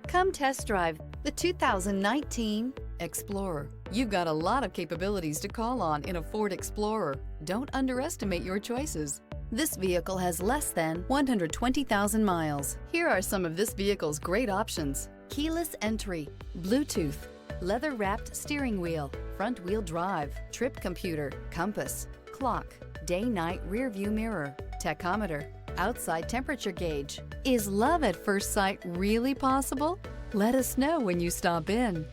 Come test drive the 2019 Explorer. You've got a lot of capabilities to call on in a Ford Explorer. Don't underestimate your choices. This vehicle has less than 120,000 miles. Here are some of this vehicle's great options: keyless entry, Bluetooth, leather-wrapped steering wheel, front-wheel drive, trip computer, compass, clock, day-night rear-view mirror, tachometer, outside temperature gauge. Is love at first sight really possible? Let us know when you stop in.